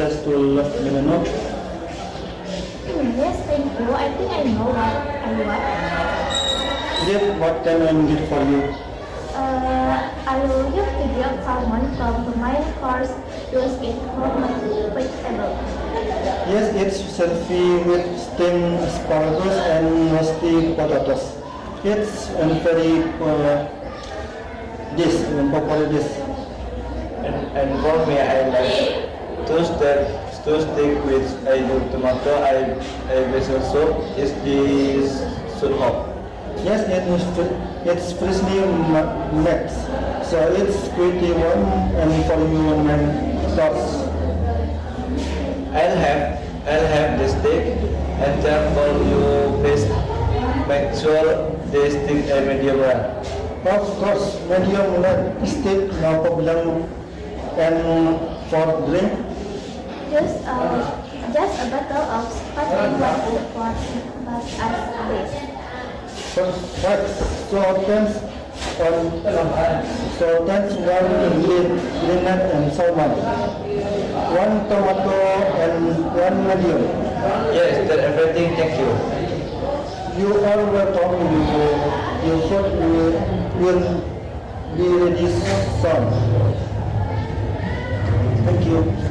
just to let me know? Yes, thank you. I think I know what I want. Great, what can I get for you? I will use video of salmon from the main course. Use it for my vegetable. Yes, it's selfie with steamed asparagus and roasted potatoes. It's a very popular dish. And for me, I like toast steak with I do tomato, I basil soup. Is this soup hot? Yes, it's freshly made, so it's pretty warm and for you and sauce. I'll have the steak and then for you please make sure the steak is medium rare. Of course, medium rare steak, no problem. And for drink, Just a bottle of sparkling water for but as this. right, so that's one grenade and salmon, one tomato and one medium. Yes, that everything. Thank you. You are welcome. Your food will be ready soon. Thank you.